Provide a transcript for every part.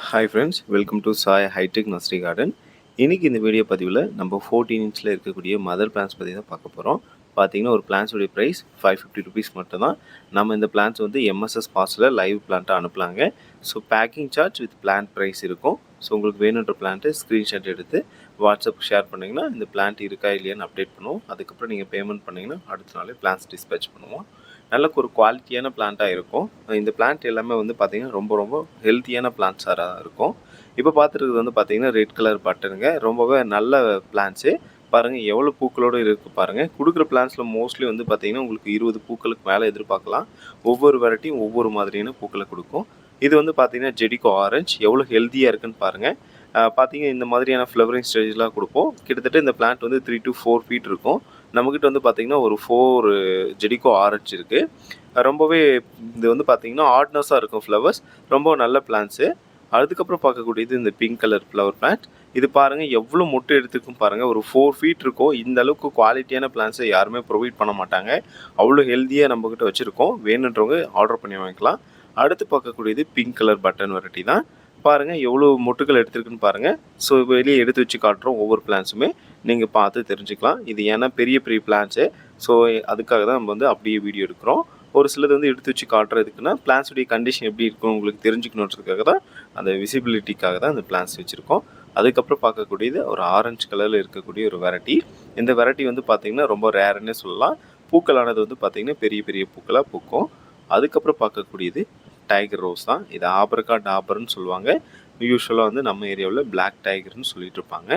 Hi friends, welcome to Sai hitech nursery garden. இன்றைக்கி இந்த video பதிவில் நம்ம 14 இன்ச்சில் இருக்கக்கூடிய மதர் பிளான்ஸ் பற்றி தான் பார்க்க போகிறோம். பார்த்தீங்கன்னா ஒரு பிளான்ஸோடைய ப்ரைஸ் ₹550 மட்டும் தான். நம்ம இந்த பிளான்ஸ் வந்து எம்எஸ்எஸ் பாஸில் லைவ் பிளான்ட்டாக அனுப்பலாங்க. So packing charge with plant price இருக்கும். ஸோ உங்களுக்கு வேணுன்ற பிளான்ட்டு ஸ்க்ரீன்ஷாட் எடுத்து வாட்ஸ்அப் ஷேர் பண்ணிங்கன்னா இந்த பிளான்ட் இருக்கா இல்லையான்னு அப்டேட் பண்ணுவோம். அதுக்கப்புறம் நீங்கள் பேமெண்ட் பண்ணிங்கன்னா அடுத்த நாளே பிளான்ஸ் டிஸ்பேச் பண்ணுவோம். நல்ல ஒரு குவாலிட்டியான பிளான்ட்டாக இருக்கும். இந்த பிளான்ட் எல்லாமே வந்து பார்த்திங்கன்னா ரொம்ப ஹெல்த்தியான பிளான்ட்ஸாக இருக்கும். இப்போ பார்த்துருக்குது வந்து பார்த்திங்கன்னா ரெட் கலர் பட்டனுங்க. ரொம்பவே நல்ல பிளான்ட்ஸு. பாருங்கள் எவ்வளோ பூக்களோடு இருக்குது பாருங்கள். கொடுக்குற பிளான்ஸில் மோஸ்ட்லி வந்து பார்த்திங்கன்னா உங்களுக்கு 20 பூக்களுக்கு மேலே எதிர்பார்க்கலாம். ஒவ்வொரு வெரைட்டியும் ஒவ்வொரு மாதிரியான பூக்களை கொடுக்கும். இது வந்து பார்த்திங்கன்னா ஜெடிகோ ஆரஞ்ச் எவ்வளோ ஹெல்த்தியாக இருக்குதுன்னு பாருங்கள். பார்த்திங்க இந்த மாதிரியான ஃப்ளவரிங் ஸ்டேஜ்லாம் கொடுப்போம். கிட்டத்தட்ட இந்த பிளான்ட் வந்து 3 to 4 ஃபீட் இருக்கும். நம்மக்கிட்ட வந்து பார்த்திங்கன்னா ஒரு 4 ஜெடிகோ ஆரஞ்ச் இருக்குது. ரொம்பவே இது வந்து பார்த்திங்கன்னா ஆட்னஸாக இருக்கும் ஃப்ளவர்ஸ். ரொம்ப நல்ல பிளான்ட்ஸு. அதுக்கப்புறம் பார்க்கக்கூடியது இந்த பிங்க் கலர் ஃப்ளவர் பிளான்ட். இது பாருங்கள் எவ்வளோ மொட்டை எடுத்துக்கும் பாருங்கள். ஒரு 4 ஃபீட் இருக்கும். இந்த அளவுக்கு குவாலிட்டியான பிளான்ட்ஸை யாருமே ப்ரொவைட் பண்ண மாட்டாங்க. அவ்வளோ ஹெல்த்தியாக நம்மக்கிட்ட வச்சுருக்கோம். வேணுன்றவங்க ஆர்டர் பண்ணி வாங்கிக்கலாம். அடுத்து பார்க்கக்கூடியது பிங்க் கலர் பட்டன் வெரைட்டி தான். பாருங்கள் எவ்வளோ மொட்டுகள் எடுத்துருக்குன்னு பாருங்கள். ஸோ வெளியே எடுத்து வச்சு காட்டுறோம். ஒவ்வொரு பிளான்ஸுமே நீங்கள் பார்த்து தெரிஞ்சுக்கலாம். இது ஏன்னா பெரிய பிளான்ஸு. ஸோ அதுக்காக தான் நம்ம வந்து அப்படியே வீடியோ எடுக்கிறோம். ஒரு சிலது வந்து எடுத்து வச்சு காட்டுறதுக்குன்னா பிளான்ஸுடைய கண்டிஷன் எப்படி இருக்கும் உங்களுக்கு தெரிஞ்சுக்கணுன்றதுக்காக தான், அந்த விசிபிலிட்டிக்காக தான் அந்த பிளான்ஸ் வச்சுருக்கோம். அதுக்கப்புறம் பார்க்கக்கூடியது ஒரு ஆரஞ்சு கலரில் இருக்கக்கூடிய ஒரு வெரைட்டி. இந்த வெரைட்டி வந்து பார்த்திங்கன்னா ரொம்ப ரேருன்னே சொல்லலாம். பூக்களானது வந்து பார்த்திங்கன்னா பெரிய பூக்களாக பூக்கும். அதுக்கப்புறம் பார்க்கக்கூடியது டைகர் ரோஸ் தான். இது ஆப்ரிகா டாபர்னு சொல்லுவாங்க. யூஸ்வலாக வந்து நம்ம ஏரியாவில் பிளாக் டைகர்னு சொல்லிட்டு இருப்பாங்க.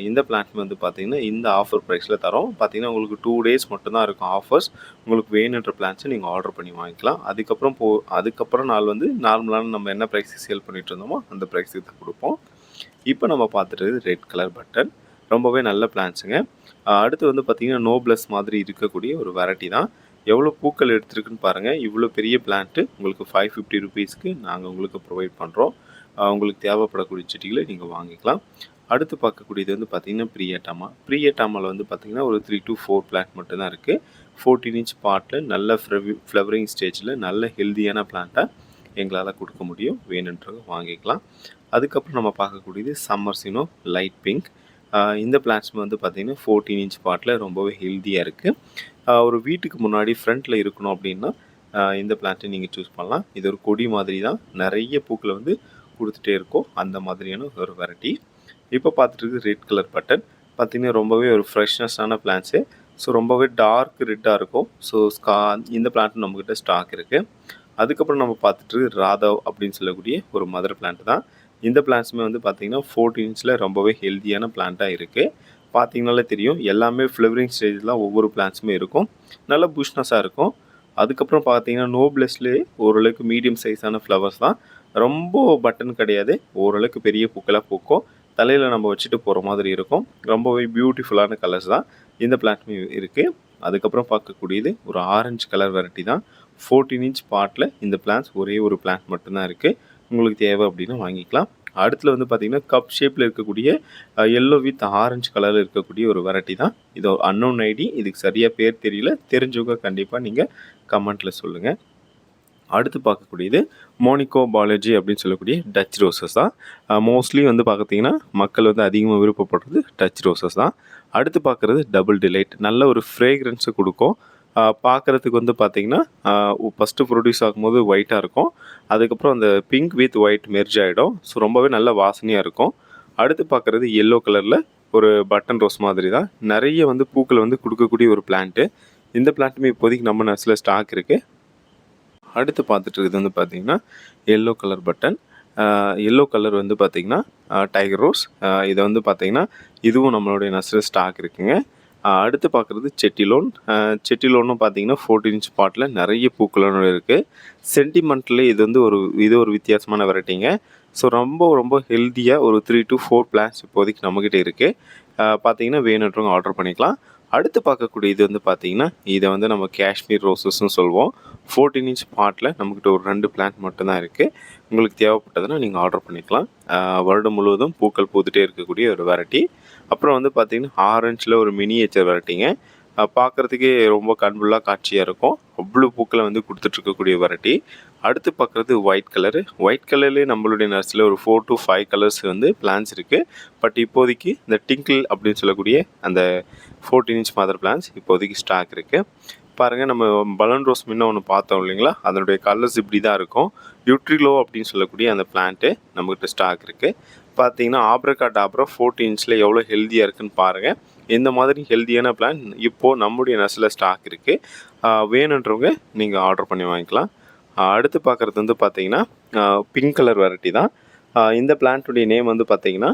இந்த பிளான்ட் வந்து பார்த்திங்கன்னா இந்த ஆஃபர் ப்ரைஸில் தரோம். பார்த்திங்கன்னா உங்களுக்கு 2 days மட்டும்தான் இருக்கும் ஆஃபர்ஸ். உங்களுக்கு வேணுன்ற பிளான்ஸை நீங்கள் ஆர்டர் பண்ணி வாங்கிக்கலாம். அதுக்கப்புறம் நாள் வந்து நார்மலான நம்ம என்ன ப்ரைஸுக்கு சேல் பண்ணிகிட்டு இருந்தோமோ அந்த ப்ரைஸுக்கு தான் கொடுப்போம். இப்போ நம்ம பார்த்துட்டு ரெட் கலர் பட்டன் ரொம்பவே நல்ல பிளான்ஸுங்க. அடுத்து வந்து பார்த்திங்கன்னா நோப்ளஸ் மாதிரி இருக்கக்கூடிய ஒரு வெரைட்டி தான். எவ்வளோ பூக்கள் எடுத்துருக்குன்னு பாருங்கள். இவ்வளோ பெரிய பிளான்ட்டு உங்களுக்கு ₹550 நாங்கள் உங்களுக்கு ப்ரொவைட் பண்ணுறோம். உங்களுக்கு தேவைப்படக்கூடிய செடிகளை நீங்கள் வாங்கிக்கலாம். அடுத்து பார்க்கக்கூடியது வந்து பார்த்திங்கன்னா ப்ரியட்டாமாவில் வந்து பார்த்திங்கன்னா ஒரு 3 to 4 பிளான்ட் மட்டும்தான் இருக்குது. 14 inch பாட்டில் நல்ல ஃப்ளவரிங் ஸ்டேஜில் நல்ல ஹெல்த்தியான பிளான்ட்டாக எங்களால் கொடுக்க முடியும். வேணுன்றவங்க வாங்கிக்கலாம். அதுக்கப்புறம் நம்ம பார்க்கக்கூடியது சம்மர்சினோ லைட் பிங்க். இந்த பிளான்ட்ஸ் வந்து பார்த்திங்கன்னா 14 inch பாட்டில் ரொம்பவே ஹெல்த்தியாக இருக்குது. ஒரு வீட்டுக்கு முன்னாடி ஃப்ரண்ட்டில் இருக்கணும் அப்படின்னா இந்த பிளான்ட்டை நீங்கள் சூஸ் பண்ணலாம். இது ஒரு கொடி மாதிரி தான். நிறைய பூக்களை வந்து கொடுத்துட்டே இருக்கும். அந்த மாதிரியான ஒரு வெரைட்டி. இப்போ பார்த்துட்டு இருக்குது ரெட் கலர் பட்டன். பார்த்திங்கன்னா ரொம்பவே ஒரு ஃப்ரெஷ்னஸான பிளான்ட்ஸு. ஸோ ரொம்பவே டார்க் ரெட்டாக இருக்கும். ஸோ இந்த பிளான்ட்டும் நம்மக்கிட்ட ஸ்டாக் இருக்குது. அதுக்கப்புறம் நம்ம பார்த்துட்டு ராதவ் அப்படின்னு சொல்லக்கூடிய ஒரு மதர் பிளான்ட் தான். இந்த பிளான்ட்ஸுமே வந்து பார்த்திங்கன்னா 14 inchல ரொம்பவே ஹெல்த்தியான பிளான்ட்டாக இருக்குது. பார்த்திங்கனாலே தெரியும் எல்லாமே ஃப்ளவரிங் ஸ்டேஜ்லாம் ஒவ்வொரு பிளான்ட்ஸுமே இருக்கும். நல்ல புஷ்னஸாக இருக்கும். அதுக்கப்புறம் பார்த்திங்கன்னா நோப்ளஸ்லேயே ஓரளவுக்கு மீடியம் சைஸான ஃப்ளவர்ஸ் தான். ரொம்ப பட்டன் கிடையாது. ஓரளவுக்கு பெரிய பூக்களாக பூக்கும். தலையில் நம்ம வச்சுட்டு போகிற மாதிரி இருக்கும். ரொம்பவே பியூட்டிஃபுல்லான கலர்ஸ் தான் இந்த பிளான்ட்டுமே இருக்குது. அதுக்கப்புறம் பார்க்கக்கூடியது ஒரு ஆரஞ்சு கலர் வெரைட்டி தான். 14 inch பாட்டில் இந்த பிளான்ட்ஸ் ஒரே ஒரு பிளான்ட் மட்டும்தான் இருக்குது. உங்களுக்கு தேவை அப்படின்னா வாங்கிக்கலாம். அடுத்துல வந்து பார்த்திங்கன்னா கப் ஷேப்பில் இருக்கக்கூடிய எல்லோ வித் ஆரஞ்சு கலரில் இருக்கக்கூடிய ஒரு வெரைட்டி தான். இது ஒரு அன்னோன் ஐடி. இதுக்கு சரியாக பேர் தெரியல. தெரிஞ்சவங்க கண்டிப்பாக நீங்கள் கமெண்ட்டில் சொல்லுங்கள். அடுத்து பார்க்கக்கூடியது மோனிகோ பாலாஜி அப்படின்னு சொல்லக்கூடிய டச் ரோசஸ் தான். மோஸ்ட்லி வந்து பார்த்திங்கன்னா மக்கள் வந்து அதிகமாக விருப்பப்படுறது டச் ரோசஸ் தான். அடுத்து பார்க்குறது டபுள் டிலைட். நல்ல ஒரு ஃப்ரேக்ரன்ஸை கொடுக்கும். பார்க்குறதுக்கு வந்து பார்த்திங்கன்னா ஃபஸ்ட்டு ப்ரொடியூஸ் ஆகும்போது ஒயிட்டாக இருக்கும். அதுக்கப்புறம் அந்த பிங்க் வித் ஒயிட் மெர்ஜ் ஆகிடும். ஸோ ரொம்பவே நல்ல வாசனையாக இருக்கும். அடுத்து பார்க்குறது எல்லோ கலரில் ஒரு பட்டன் ரோஸ் மாதிரி தான். நிறைய வந்து பூக்கள் வந்து கொடுக்கக்கூடிய ஒரு பிளான்ட்டு. இந்த பிளான்ட்டுமே இப்போதைக்கு நம்ம நர்ஸில் ஸ்டாக் இருக்குது. அடுத்து பார்த்துட்டு இருக்குது வந்து பார்த்திங்கன்னா yellow colour button. Yellow colour வந்து பார்த்திங்கன்னா டைகர் ரோஸ். இதை வந்து பார்த்திங்கன்னா இதுவும் நம்மளுடைய நர்சரி ஸ்டாக் இருக்குங்க. அடுத்து பார்க்குறது செட்டிலோனும் பார்த்திங்கன்னா 14 inch பாட்டில் நிறைய பூக்களோடு இருக்குது. சென்டிமெண்ட்டில் இது வந்து ஒரு வித்தியாசமான வெரைட்டிங்க. ஸோ ரொம்ப ஹெல்த்தியாக ஒரு 3 to 4 பிளான்ட்ஸ் இப்போதைக்கு நம்மக்கிட்ட இருக்குது. பார்த்திங்கன்னா வேணுன்றவங்க ஆர்டர் பண்ணிக்கலாம். அடுத்து பார்க்கக்கூடிய இது வந்து பார்த்திங்கன்னா இதை வந்து நம்ம காஷ்மீர் ரோசஸ்ன்னு சொல்லுவோம். 14 inch பாட்டில் நம்மக்கிட்ட ஒரு 2 பிளான்ட் மட்டும்தான் இருக்குது. உங்களுக்கு தேவைப்பட்டதுன்னா நீங்கள் ஆர்டர் பண்ணிக்கலாம். வருடம் முழுவதும் பூக்கள் பூத்துட்டே இருக்கக்கூடிய ஒரு வெரைட்டி. அப்புறம் வந்து பார்த்திங்கன்னா ஆரஞ்சில் ஒரு மினியேச்சர் வெரைட்டிங்க. பார்க்குறதுக்கே ரொம்ப கண்புல்லாக காட்சியாக இருக்கும். அவ்வளோ பூக்களை வந்து கொடுத்துட்ருக்கக்கூடிய வெரைட்டி. அடுத்து பார்க்குறது ஒயிட் கலரு. ஒயிட் கலர்லேயே நம்மளுடைய நர்சரியில் ஒரு 4 to 5 கலர்ஸ் வந்து பிளான்ஸ் இருக்குது. பட் இப்போதைக்கு இந்த டிங்கிள் அப்படின்னு சொல்லக்கூடிய அந்த 14 இன்ச் மதர் பிளான்ஸ் இப்போதைக்கு ஸ்டாக் இருக்குது. பாருங்கள், நம்ம பலூன் ரோஸ் முன்ன ஒன்று பார்த்தோம் இல்லைங்களா, அதனுடைய கலர்ஸ் இப்படி தான் இருக்கும். யூட்ரிலோ அப்படின்னு சொல்லக்கூடிய அந்த பிளான்ட்டு நம்மகிட்ட ஸ்டாக் இருக்குது. பார்த்தீங்கன்னா ஆப்ரகாடாப்ரா 14 இன்ச்சில் எவ்வளோ ஹெல்த்தியாக இருக்குதுன்னு பாருங்கள். இந்த மாதிரி ஹெல்த்தியான பிளான் இப்போது நம்முடைய நர்சரியில் ஸ்டாக் இருக்குது. வேணுன்றவங்க நீங்கள் ஆர்டர் பண்ணி வாங்கிக்கலாம். அடுத்து பார்க்குறது வந்து பார்த்தீங்கன்னா பிங்க் கலர் வெரைட்டி தான். இந்த பிளான்ட்டுடைய நேம் வந்து பார்த்தீங்கன்னா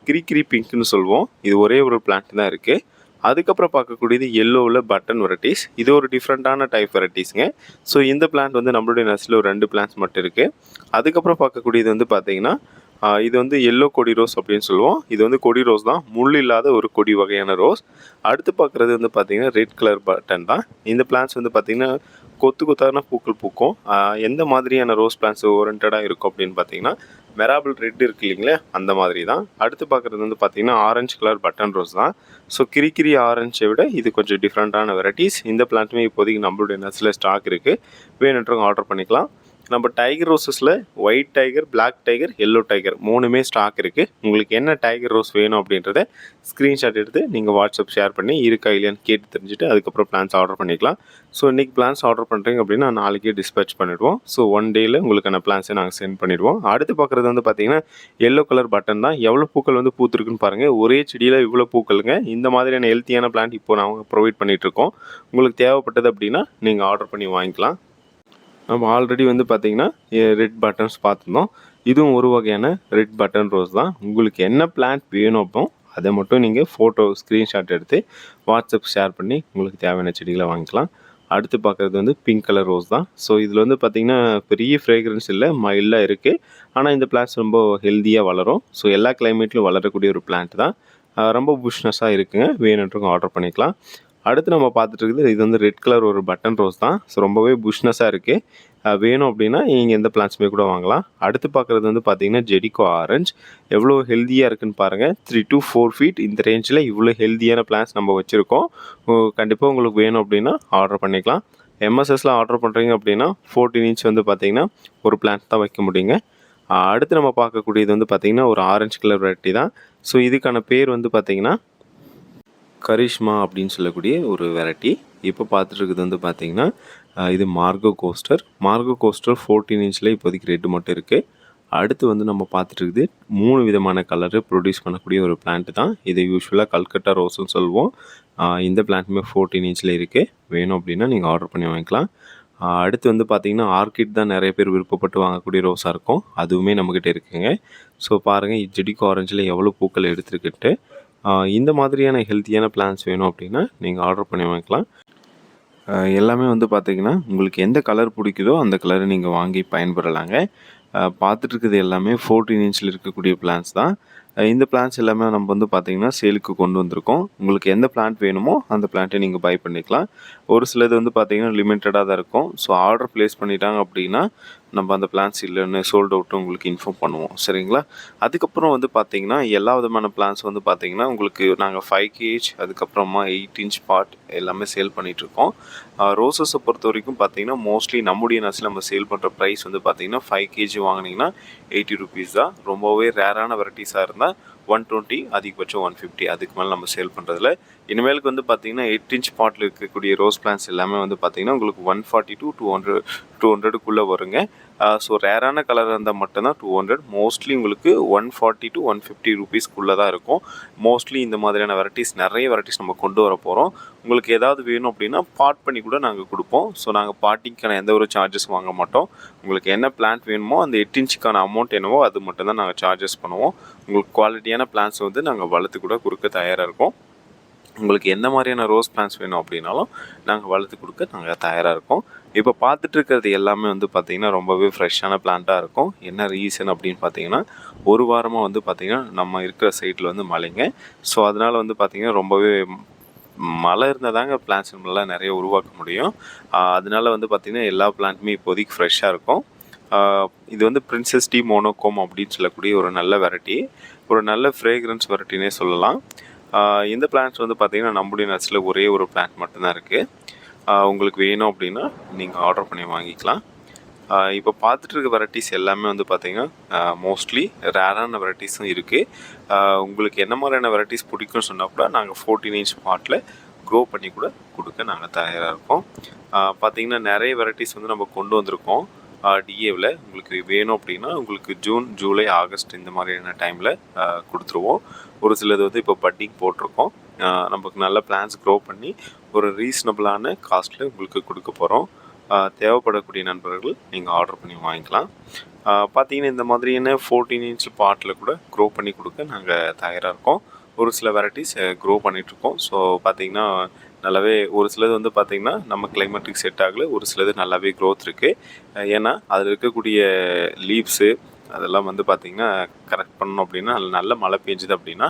கிரி பிங்க்னு சொல்லுவோம். இது ஒரே ஒரு பிளான்ட் தான் இருக்குது. அதுக்கப்புறம் பார்க்கக்கூடியது எல்லோவில் பட்டன் வெரைட்டிஸ். இது ஒரு டிஃப்ரெண்ட்டான டைப் வெரைட்டிஸுங்க. ஸோ இந்த பிளான்ட் வந்து நம்மளுடைய நர்சரியில் ஒரு 2 பிளான்ட்ஸ் மட்டும் இருக்குது. அதுக்கப்புறம் பார்க்கக்கூடியது வந்து பார்த்தீங்கன்னா இது வந்து எல்லோ கொடி ரோஸ் அப்படின்னு சொல்லுவோம். இது வந்து கொடி ரோஸ் தான், முள் இல்லாத ஒரு கொடி வகையான ரோஸ். அடுத்து பார்க்குறது வந்து பார்த்திங்கன்னா ரெட் கலர் பட்டன் தான். இந்த பிளான்ட்ஸ் வந்து பார்த்திங்கன்னா கொத்தான பூக்கள் பூக்கும். எந்த மாதிரியான ரோஸ் பிளான்ட்ஸ் ஓரியன்டாக இருக்கும் அப்படின்னு பார்த்தீங்கன்னா மெராபிள் ரெட் இருக்குது இல்லைங்களே, அந்த மாதிரி தான். அடுத்து பார்க்குறது வந்து பார்த்திங்கன்னா ஆரஞ்சு கலர் பட்டன் ரோஸ் தான். ஸோ கிரி ஆரஞ்சை விட இது கொஞ்சம் டிஃப்ரெண்ட்டான வெரைட்டிஸ். இந்த பிளான்ட்டுமே இப்போதைக்கு நம்மளுடைய நர்சரியில் ஸ்டாக் இருக்குது. வேணுன்றவங்க ஆர்டர் பண்ணிக்கலாம். நம்ம டைகர் ரோஸஸில் white tiger, black tiger, yellow tiger 3மே ஸ்டாக் இருக்குது. உங்களுக்கு என்ன டைகர் ரோஸ் வேணும் அப்படின்றத ஸ்க்ரீன்ஷாட் எடுத்து நீங்கள் வாட்ஸ்அப் ஷேர் பண்ணி இருக்கா இல்லையான்னு கேட்டு தெரிஞ்சுட்டு அதுக்கப்புறம் பிளான்ஸ் ஆர்டர் பண்ணிக்கலாம். ஸோ இன்றைக்கி பிளான்ஸ் ஆர்டர் பண்ணுறீங்க அப்படின்னா நாளைக்கே டிஸ்பேச் பண்ணிவிடுவோம். ஸோ 1 டேயில் உங்களுக்கான பிளான்ஸை நாங்கள் சென்ட் பண்ணிவிடுவோம். அடுத்து பார்க்குறது வந்து பார்த்திங்கன்னா எல்லோ கலர் பட்டன் தான். எவ்வளோ பூக்கள் வந்து பூத்துருக்குன்னு பாருங்கள். ஒரே செடியில் இவ்வளோ பூக்களுங்க. இந்த மாதிரியான ஹெல்த்தியான பிளான்ட் இப்போ நாங்கள் ப்ரொவைட் பண்ணிகிட்ருக்கோம். உங்களுக்கு தேவைப்பட்டது அப்படின்னா நீங்கள் ஆர்டர் பண்ணி வாங்கிக்கலாம். நம்ம ஆல்ரெடி வந்து பார்த்திங்கன்னா ரெட் பட்டன்ஸ் பார்த்துருந்தோம். இதுவும் ஒரு வகையான ரெட் பட்டன் ரோஸ் தான். உங்களுக்கு என்ன பிளான்ட் வேணும் அப்போ அதை மட்டும் நீங்கள் ஃபோட்டோ ஸ்க்ரீன்ஷாட் எடுத்து வாட்ஸ்அப் ஷேர் பண்ணி உங்களுக்கு தேவையான செடிகளை வாங்கிக்கலாம். அடுத்து பார்க்குறது வந்து பிங்க் கலர் ரோஸ் தான். ஸோ இதில் வந்து பார்த்திங்கன்னா பெரிய ஃப்ரேக்ரன்ஸ் இல்லை, மைல்டாக இருக்குது. ஆனால் இந்த பிளான்ட்ஸ் ரொம்ப ஹெல்த்தியாக வளரும். ஸோ எல்லா கிளைமேட்லையும் வளரக்கூடிய ஒரு பிளான்ட் தான். ரொம்ப புஷ்னஸாக இருக்குங்க. வேணுன்றவங்க ஆர்டர் பண்ணிக்கலாம். அடுத்து நம்ம பார்த்துட்டு இருக்குது இது வந்து ரெட் கலர் ஒரு பட்டன் ரோஸ் தான். ஸோ ரொம்பவே புஷ்னஸாக இருக்குது. வேணும் அப்படின்னா நீங்கள் எந்த பிளான்ட்ஸுமே கூட வாங்கலாம். அடுத்து பார்க்குறது வந்து பார்த்திங்கன்னா ஜெடிகோ ஆரஞ்ச். எவ்வளோ ஹெல்த்தியாக இருக்குதுன்னு பாருங்கள். 3 to 4 feet இந்த ரேஞ்சில் இவ்வளோ ஹெல்த்தியான பிளான்ட்ஸ் நம்ம வச்சுருக்கோம். கண்டிப்பாக உங்களுக்கு வேணும் அப்படின்னா ஆர்டர் பண்ணிக்கலாம். எம்எஸ்எஸில் ஆர்டர் பண்ணுறீங்க அப்படின்னா 14 inch வந்து பார்த்திங்கன்னா ஒரு பிளான்ட் தான் வைக்க முடியுங்க. அடுத்து நம்ம பார்க்கக்கூடியது வந்து பார்த்திங்கன்னா ஒரு ஆரஞ்சு கலர் வெரைட்டி தான். ஸோ இதுக்கான பேர் வந்து பார்த்திங்கன்னா கரிஷ்மா அப்படின்னு சொல்லக்கூடிய ஒரு வெரைட்டி. இப்போ பார்த்துட்டு வந்து பார்த்திங்கன்னா இது மார்கோ கோஸ்டர். 14 inchல இப்போதைக்கு ரெட்டு மட்டும் இருக்குது. அடுத்து வந்து நம்ம பார்த்துட்டு 3 விதமான கலரு ப்ரொடியூஸ் பண்ணக்கூடிய ஒரு பிளான்ட் தான். இது யூஸ்வலாக கல்கட்டா ரோஸ்ன்னு சொல்லுவோம். இந்த பிளான்ட்டுமே 14 inchல இருக்குது. வேணும் அப்படின்னா நீங்கள் ஆர்டர் பண்ணி வாங்கிக்கலாம். அடுத்து வந்து பார்த்திங்கன்னா ஆர்கிட் தான் நிறைய பேர் விருப்பப்பட்டு வாங்கக்கூடிய ரோஸாக இருக்கும். அதுவுமே நம்மக்கிட்ட இருக்குங்க. ஸோ பாருங்கள் ஜெடிகோ ஆரஞ்சில் எவ்வளோ பூக்கள் எடுத்துருக்குன்ட்டு. இந்த மாதிரியான ஹெல்த்தியான பிளான்ஸ் வேணும் அப்படின்னா நீங்கள் ஆர்டர் பண்ணி வாங்கிக்கலாம். எல்லாமே வந்து பார்த்திங்கன்னா உங்களுக்கு எந்த கலர் பிடிக்குதோ அந்த கலரை நீங்கள் வாங்கி பயன்பெறலாங்க. பார்த்துட்ருக்குது எல்லாமே 14 inchல இருக்கக்கூடிய பிளான்ஸ் தான். இந்த பிளான்ஸ் எல்லாமே நம்ம வந்து பார்த்திங்கன்னா சேலுக்கு கொண்டு வந்திருக்கோம். உங்களுக்கு எந்த பிளான்ட் வேணுமோ அந்த பிளான்ட்டை நீங்கள் பை பண்ணிக்கலாம். ஒரு சிலது வந்து பார்த்திங்கன்னா லிமிட்டடாக தான் இருக்கும். ஸோ ஆர்டர் ப்ளேஸ் பண்ணிட்டாங்க அப்படின்னா நம்ம அந்த பிளான்ஸ் இல்லைன்னு சோல்ட் அவுட்டு உங்களுக்கு இன்ஃபார்ம் பண்ணுவோம். சரிங்களா? அதுக்கப்புறம் வந்து பார்த்திங்கன்னா எல்லா விதமான பிளான்ஸ் வந்து பார்த்திங்கன்னா உங்களுக்கு நாங்கள் 5 kg அதுக்கப்புறமா 8 inch பாட் எல்லாமே சேல் பண்ணிகிட்ருக்கோம். ரோசஸை பொறுத்த வரைக்கும் பார்த்திங்கன்னா மோஸ்ட்லி நம்முடைய நர்சரியில் நம்ம சேல் பண்ணுற ப்ரைஸ் வந்து பார்த்திங்கன்னா 5 kg வாங்கினீங்கன்னா 80 rupees தான். ரொம்பவே ரேரான வெரைட்டிஸாக இருந்தால் 120, அதிகபட்சம் 150. அதுக்கு மேலே நம்ம சேல் பண்ணுறதில்ல. இனிமேலுக்கு வந்து பார்த்திங்கன்னா 8 inch பாட்டில் இருக்கக்கூடிய ரோஸ் பிளான்ஸ் எல்லாமே வந்து பார்த்திங்கன்னா உங்களுக்கு 140 to 200 வருங்க. ஸோ ரேரான கலர் இருந்தால் மட்டும்தான் 200. மோஸ்ட்லி உங்களுக்கு 140 to 150 rupeesக்குள்ளே தான் இருக்கும். மோஸ்ட்லி இந்த மாதிரியான வெரைட்டிஸ் நிறைய வெரைட்டிஸ் நம்ம கொண்டு வர போகிறோம். உங்களுக்கு ஏதாவது வேணும் அப்படின்னா பாட் பண்ணி கூட நாங்கள் கொடுப்போம். ஸோ நாங்கள் பாட்டிங்க்கான எந்த ஒரு சார்ஜஸ் வாங்க மாட்டோம். உங்களுக்கு என்ன பிளான்ட் வேணுமோ அந்த 8 inchக்கான அமௌண்ட் என்னவோ அது மட்டும் தான் நாங்கள் சார்ஜஸ் பண்ணுவோம். உங்களுக்கு குவாலிட்டியான பிளான்ஸ் வந்து நாங்கள் வளர்த்து கூட கொடுக்க தயாராக இருக்கோம். உங்களுக்கு எந்த மாதிரியான ரோஸ் பிளான்ஸ் வேணும் அப்படின்னாலும் நாங்கள் வளர்த்து கொடுக்க நாங்கள் தயாராக இருக்கோம். இப்போ பார்த்துட்டு இருக்கிறது எல்லாமே வந்து பார்த்திங்கன்னா ரொம்பவே ஃப்ரெஷ்ஷான பிளான்ட்டாக இருக்கும். என்ன ரீசன் அப்படின்னு பார்த்தீங்கன்னா ஒரு வாரமாக வந்து பார்த்திங்கன்னா நம்ம இருக்கிற சைட்டில் வந்து மழைங்க. ஸோ அதனால் வந்து பார்த்திங்கன்னா ரொம்பவே மழை இருந்தால் தாங்க பிளான்ட்ஸ் நம்மளால் நிறைய உருவாக்க முடியும். அதனால வந்து பார்த்திங்கன்னா எல்லா பிளான்ட்டுமே இப்போதைக்கு ஃப்ரெஷ்ஷாக இருக்கும். இது வந்து பிரின்சஸ் டி மோனோகோம் அப்படின்னு சொல்லக்கூடிய ஒரு நல்ல வெரைட்டி, ஒரு நல்ல ஃப்ரேக்ரன்ஸ் வெரைட்டினே சொல்லலாம். இந்த பிளான்ட்ஸ் வந்து பார்த்திங்கன்னா நம்முடைய நர்சரியில் ஒரே ஒரு பிளான்ட் மட்டும்தான் இருக்குது. உங்களுக்கு வேணும் அப்படின்னா நீங்கள் ஆர்டர் பண்ணி வாங்கிக்கலாம். இப்போ பார்த்துட்டு இருக்க வெரைட்டிஸ் எல்லாமே வந்து பார்த்தீங்கன்னா மோஸ்ட்லி ரேரான வெரைட்டிஸும் இருக்குது. உங்களுக்கு என்ன மாதிரியான வெரைட்டிஸ் பிடிக்கும்னு சொன்னால் கூட நாங்கள் 14 இன்ச் பாட்டில் க்ரோ பண்ணி கூட கொடுக்க நாங்கள் தயாராக இருக்கோம். பார்த்தீங்கன்னா நிறைய வெரைட்டிஸ் வந்து நம்ம கொண்டு வந்திருக்கோம் டிஏவில். உங்களுக்கு வேணும் அப்படின்னா உங்களுக்கு ஜூன், ஜூலை, ஆகஸ்ட் இந்த மாதிரியான டைமில் கொடுத்துருவோம். ஒரு சிலது வந்து இப்போ பட்டிங் போட்டிருக்கோம். நமக்கு நல்ல பிளான்ஸ் க்ரோ பண்ணி ஒரு ரீசனபிளான காஸ்ட்டில் உங்களுக்கு கொடுக்க போகிறோம். தேவைப்படக்கூடிய நண்பர்கள் நீங்கள் ஆர்டர் பண்ணி வாங்கிக்கலாம். பார்த்தீங்கன்னா இந்த மாதிரியான 14 இன்ச் பாட்டில் கூட க்ரோ பண்ணி கொடுக்க நாங்கள் தயாராக இருக்கோம். ஒரு சில வெரைட்டிஸ் க்ரோ பண்ணிகிட்ருக்கோம். ஸோ பார்த்திங்கன்னா நல்லாவே ஒரு சிலது வந்து பார்த்திங்கன்னா நம்ம கிளைமேட்டுக்கு செட் ஆகலை, ஒரு சிலது நல்லாவே க்ரோத் இருக்குது. ஏன்னா அதில் இருக்கக்கூடிய லீவ்ஸு அதெல்லாம் வந்து பார்த்திங்கன்னா கரெக்ட் பண்ணணும் அப்படின்னா நல்ல மழை பெஞ்சுது அப்படின்னா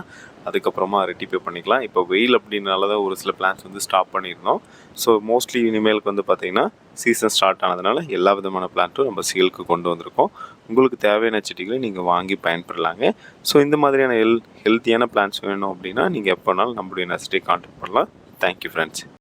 அதுக்கப்புறமா ரெட்டிஃபை பண்ணிக்கலாம். இப்போ வெயில் அப்படின்னால தான் ஒரு சில பிளான்ஸ் வந்து ஸ்டாப் பண்ணியிருந்தோம். ஸோ மோஸ்ட்லி இனிமேலுக்கு வந்து பார்த்திங்கன்னா சீசன் ஸ்டார்ட் ஆனதுனால எல்லா விதமான பிளான்ட்டும் நம்ம சேலுக்கு கொண்டு வந்திருக்கோம். உங்களுக்கு தேவையான செடிகளை நீங்கள் வாங்கி பயன்பெறலாங்க. ஸோ இந்த மாதிரியான ஹெல்த்தியான பிளான்ஸ் வேணும் அப்படின்னா நீங்கள் எப்போனாலும் நம்மளுடைய நர்சரியை கான்டாக்ட் பண்ணலாம். Thank you friends.